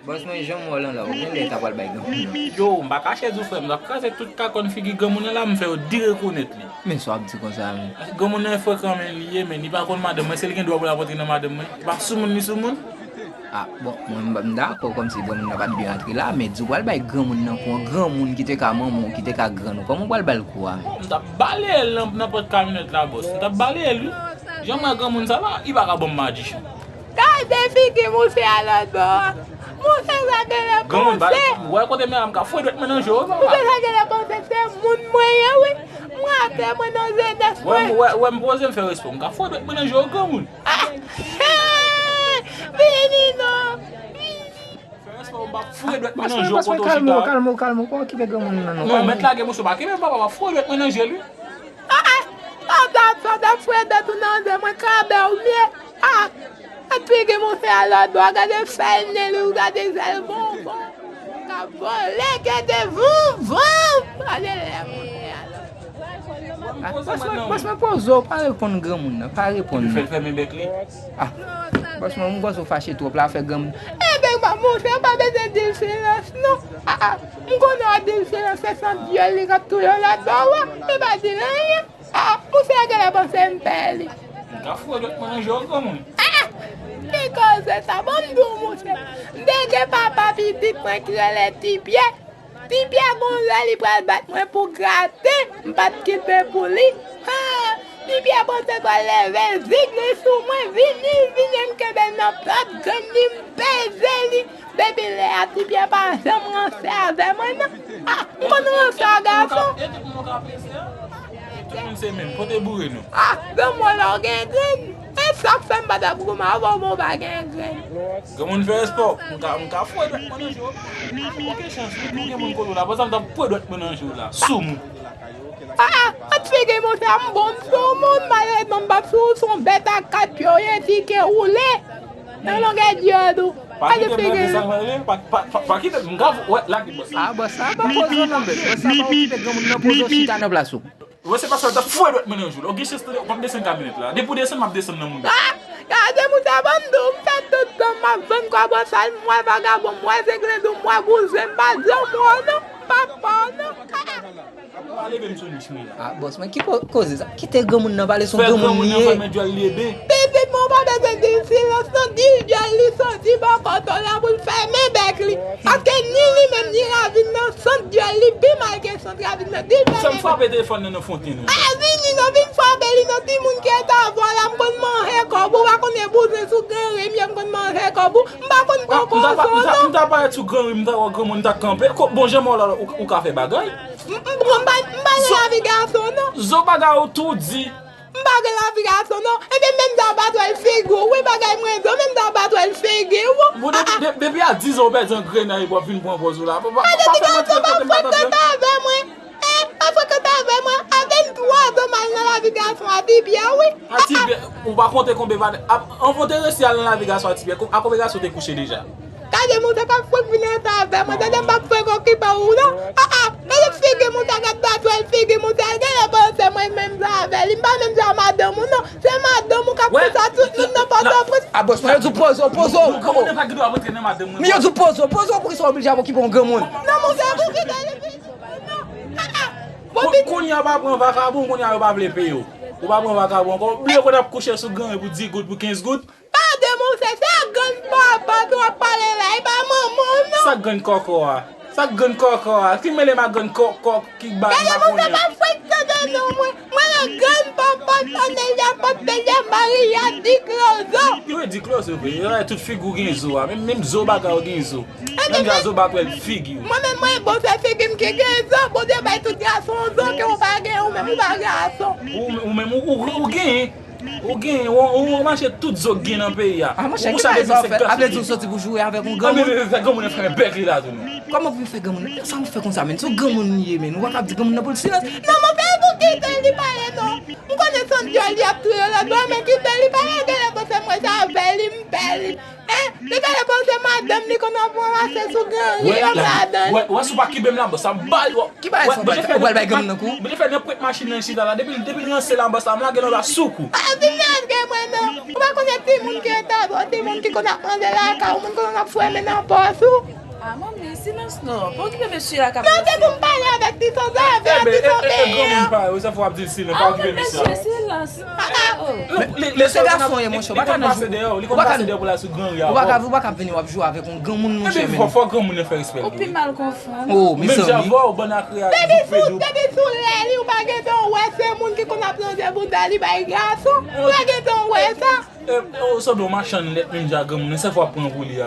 Bos mwen jom wò lan la, ou gen lè ta pal bay gam. Yo, mba kache zou frem, mba kache tout ka kon figi gamounen la mfe yo di rekonet li. Men so ap di kon sa men. Gamounen fwe kamen liye men, ni pa kon madem men, sel gen dwa pou la potri nan madem men. Ba sou moun ni sou moun. Ah, bon, mwen mdako kom si gamoun nan pat bi rentre la, men di wal bay gamoun nan kon, gamoun ki te ka maman, ki te ka grano, kon mwen wal bal kwa. Mta bale el nan pot kaminet la boss, mta bale el. Jaman gamoun sa la, i baka bon magician. Kade figi moun se alot bo. Moun se zagele Gamoun ba, ponse. wè kote men am ka fwe dwet men anjou. Moun se zagele ponse se moun mwenye we. Mwate mwen an zenes we. Wè mpoze mfe respon, ka fwe dwet men anjou gamoun. Vini no. Fwe respon mba fwe dwet men Bas anjou mwen koto chita. kalmo, kon kite gamoun nan. Non, met la gen mou soba, keme mba fwe dwet men anjou li. Sa fwe de tou nan de mwen kabe ou miye. Figi moun se alot bo, gade fel nel ou gade zel bon. Ka vole, gade vum. Gade le moun alot. Bas mwen pozo, pa repon gamoun nan, pa repon nan. Fè men bek li. Bas mwen gozo fache trop la fe gamoun. Bek ba moun se pa beze dil silens non. Mwen konon dil silens se san diyo li kap tou yo la do wa. E ba di lenye. Moun se gale bon se mpeli. Ka fwe dwet men anjou gamoun. Because sa bon do moun se. Dege papa pitit mwen krele tipye. Tipye gonza li pral bat mwen pou grate. Mpat kite pou li. Tipye bon se kwa leve zik li sou mwen. Vini mkebe nan plat gani mpeze li. Baby le a tipye panse mwen serve mwen nan. Mwen ranse a gason. Mwen ka plese. Tout moun se men, kote bourre nou. Gam mwen la gen gren. E sak fem bada brouman avon mwen ba gen gren. Gamoun fè esport, mwen ka fwe dwet men anjou. Mwen ke chans, mwen gen moun koto la, basan mwen ta fwe dwet men anjou la, sou moun. At figi moun se mbon sou moun, malet mwen bap sou son bet a kat pyo yen si ke oule. Nan lon gen diyo. Pa kite mwen desan mwen, pa kite mwen ka fwe, la ki boss. Bos sa pa pozo nan bet, bos sa pa ou kite gamoun nan pozo chita nan plasou. Wè se pa sa ta fwe dwet men anjou la, ou giches te mwen desen kabinet la. Depo desen mwen desen nan moun. Gade moun se bon do, mwen tout kon mwen ven kwa bon sal mwen vagabon mwen segre do mwen gouzen ba zon mwen non, papa non. Ale ben sou nish mwen la. Bos men ki koze sa, kite gamoun nan pale son Fè gamoun gamoun nan niye. fè men djwa liye Bebe moun pa beze dil silens non, dil djwa li son di ba koton la pou fè men bek li. Aske ni li men ni ravine nan son djwa li, bi malke son ravine nan dil Se m fwa pe telefon nan fonten nou. Vini nou vin fwa beli nou ti moun ki eta avon la mkon manje kobou, wakon e bouze sou gen rem ye mkon manje kobou, mbakon kon son non. Mta pa et sou gen rem, mta wak gamoun ta kampe, bon jemon la ou ka fe bagay. Mba la vigason non. Zo bagay ou tout di. Mba la vigason non. Ebe men da bat wèl fego, wè bagay mwen zo, men da bat wèl fege wò. Depi a 10 ou bet an gren nan yi wap vin pou an pozou la. Ade vigason pa fwek kata ave mwen. Pa fwek kata ave mwen. A 23 zo mal nan la vigason a Tibia wè. A Tibia, ou pa konte konbe vade. An fonte resi al nan navigasyon a Tibia, a konbe gasyon te kouche deja. Kade moun se pa fwek vinen sa ave mwen, se dem pa fwek okipa ou non. Ele figi moun se gat bat wèl figi moun se gen le bon se mwen menm sa ave. Li mba menm sa madam ou non. Se madam ou ka pou sa tout nou nan pozo pres. Bos men yo tou pozo. Gamoun ne pa gido a votre nan madem moun. Mi yo tou pozo pou ki son oblije avon ki bon gamoun. Non moun se pou ki de li fi. Koun ya pa pran vakabon, koun ya yo pa vle pe yo. Ou pa pran vakabon, kon biye kon ap kouche sou gan pou 10 gout pou 15 gout. Pa de moun se gan papa to pale la, e pa maman non. Sa gan koko a. Sa gan koko a. Ki mele ma gan koko ki ba Kade moun se pa fwek sa de nou mwen. Mwen la gan papa tonne ya pote ya Maria di klozo. Yo e di klozo pe, yo e tout figou gen zo a. Mem zo baka ou gen zo. Mem ja zo baka ou el figi ou. Mwen bon se figim ki gen zo, bon de bay tout gason zo ki ou pa gen ou men ou pa gason. Ou men ou gen. Ou gen, ou manche tout zo gen nan peyi ya. Mwen chèk ki pa e zan fè, avle di ou soti pou jouwe avek un gamoun. Gamoun e fè bek li la tou nou. Koman pou fè gamoun? Sa mwen fè kon sa men, sou gamoun niye men, wak ap di gamoun nan pou silens. Non mwen fè pou kite li pale non. Mwen kone son diyo li ap tou yo la do, men kite li pale gen le pou se mwen sa ave li mpeli. Li ka reponse madame li kon ap ramase sou gang li yo gadan. Ouais, sou pa ki bem la mba, sa mbal yo. Ki ba sa wal bay gam nan kou? Bele fè nè prek machine nan si la, depi rense la mba sa, mla gen la soukou. Di nan gen mwen nan. Ou pa konen ti moun ki etab, ti moun ki kon ap manje la ka, ou moun kon ap fweme nan posou. Ah, maman, silence non. Pour occuper monsieur à cap. Non, c'est pour me parler avec tes soldats, avec tes soldats. Vous savez, faut dire silence, pas occuper monsieur. Silence. Les garçons et mon chou, pas passer dehors, ils passer dehors pour la sous grand. Ou pas venir jouer avec un grand monde mon cher. Mais faut grand monde faire respect. Ou puis mal confond. Oh, mais ça. Même j'avoue bon après. Depuis sous l'aile, ou pas que ton ouais, c'est moun qui qu'on a plongé pour d'aller by garçon. Ou pas que ton ouais ça. Oh, ça doit marcher net même jargon, mais ça faut prendre pour lui.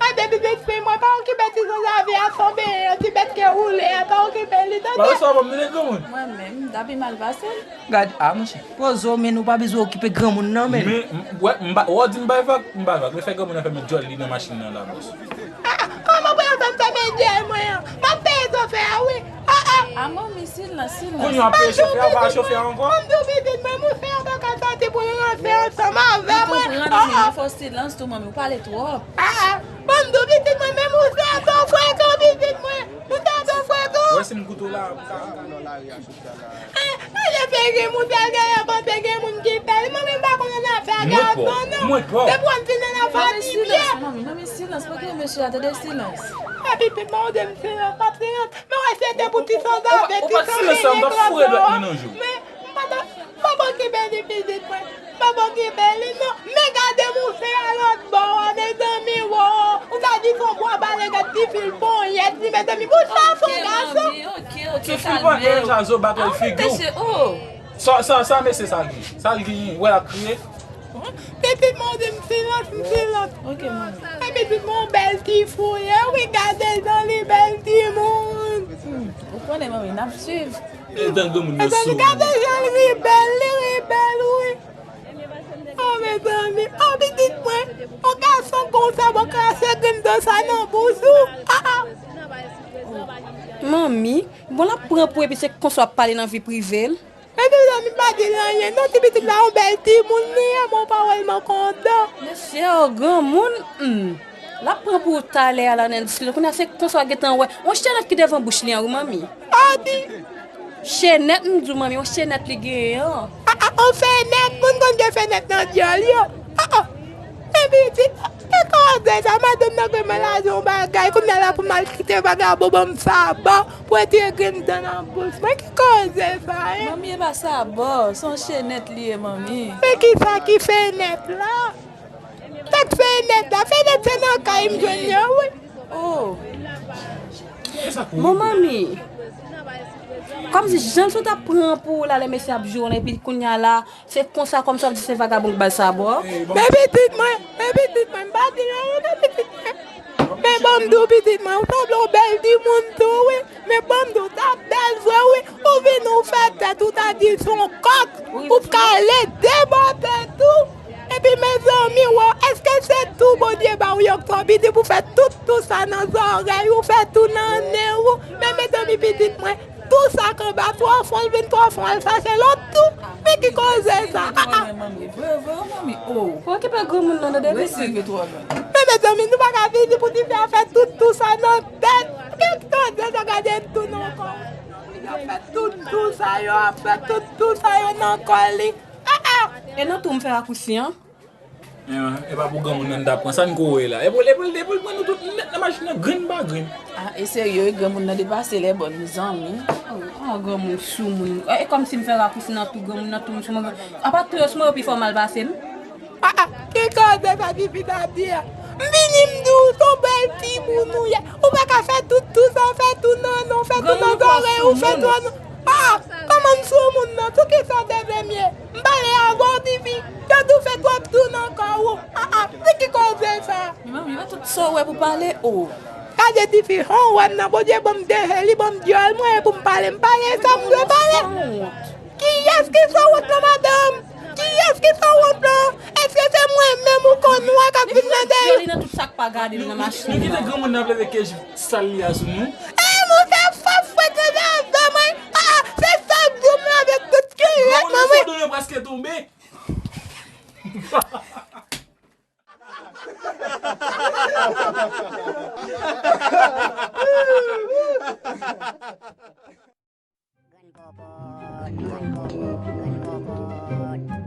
Ah, depuis moi pas occuper tes aviations, mais tu bête que rouler, pas occuper les deux. Bah ça va me grand monde. Moi-même, d'habitude mal passé. Regarde, ah mon cher. Pozo mais nous pas besoin occuper grand monde non mais. Mais ouais, on dit m'ba fait grand monde faire me jolly dans machine là boss. Comment vous avez fait me dire moi? Ma paix ça fait oui. Ah maman, silence. Quand on a payé chauffer, on va chauffer encore. On doit dire même moi faire dans la santé pour rentrer ensemble avec moi. Il faut silence tout maman, parler trop. Bon, doit dire moi même où c'est ton frère quand dit moi. Où c'est ton frère? Ouais, c'est mon couteau là. Je fais que mon gars pas que mon qui parle. Moi même pas qu'on a affaire garçon non. Moi pas. C'est pour finir la famille bien. Maman, silence, pas que monsieur attendez silence. Ah puis moi de me faire pas silence. Mais on essaie de petits soldats avec des Papa qui belle petite moi. Papa qui belle non. Mais gardez mon frère à l'autre bord mes amis. On t'a dit qu'on boit pas les gars qui filent bon, il y a dit mes amis vous ça son garçon. OK, tu filles pas un jazo battle figure. Oh. Ça mais c'est ça qui. Ça qui ouais la crier. Petit monde me silence. OK maman. Et petit mon belle qui fouille. Regardez dans les belles du monde. Vous prenez maman, n'a suivre. Et dans deux monde sous. Regardez les rebelles oui. Oh mes amis, oh mais dites-moi, on garçon comme ça, on casse dans ça non bousou. Mami, bon la prend pour et puis c'est qu'on soit parler dans vie privée. Et mes amis pas dire rien, non tu petit là on belle petit monde mon parole mon content. Monsieur grand monde, la prend pour taler à la n'industrie, qu'on a c'est qu'on soit guetant ouais. On chenette qui devant bouche li en mami. Ah dit chenette nous mami, on chenette li gagnant. On fait net, moun kon fait net dans diol yo. Et puis et quand ça madame n'a que maladie on bagay comme là pour maltraiter bagay bobam ça bon pour être green dans la bouche. Mais qui cause ça hein? Mami pas ça bon, son chenette lié mami. Mais qui ça qui fait net là? Ça fait net là, fait net c'est dans Kaim Junior oui. Oh. Mon mami. Comme si Jean sont à prendre pour la les messieurs à journée puis qu'on y a là c'est comme ça c'est vagabond bal ça bon. Mais petite moi pas dire mais bon do petite moi on tableau belle du monde tout oui mais bon do ta belle oui ou vient nous faire tout à dire son coq pour caler déborder tout. Et puis mes amis, est-ce que c'est tout bon Dieu bah oui octobre pour faire tout ça dans les oreilles ou faire tout dans le nez mais mes amis petites moi tout ça qu'on bat 3 fois 23 fois ça c'est l'autre tout mais qui cause ça Mami, mami, oh. Faut que pas grand monde dans de Oui, c'est toi. mais mes amis nous pas venir pour dire faire tout ça dans tête qu'est-ce que ça regarder tout non corps fait tout ça yo fait tout ça yo dans corps et non tout me faire accoucher hein. Et pas pour grand monde d'apprendre ça nous là. Et pour nous tout la machine green ba green. Ah, et sérieux, grand monde n'a dépassé les bonnes amis. Oh grand monde sous monde. Et comme si me faire accoucher dans tout grand monde tout sous monde. À part tout ce puis faut mal passer. Qui cause ça difficile à dire. Minim dou ton bel petit mounou ya. On va pas faire tout ça fait tout non fait tout dans oreilles ou fait tout. Comment sous monde non tout qui ça devait mieux. M'balé avoir divi. Tu tout fait toi tout dans corps. C'est qui cause ça. Maman, va tout ça ouais pour parler oh. Quand je dis fi on ouais na bon Dieu bon déheli bon diol moi pour me parler ça me doit parler. Qui est-ce qui sont votre madame? Qui est-ce qui sont votre là? Est-ce que c'est moi-même ou qu'on nous qui vient de Il a tout ça pas garder dans la machine. Qui est grand monde avec que sali à sous nous? Mon frère fou que c'est ça que avec tout ce qui est maman. On presque tombé. Good.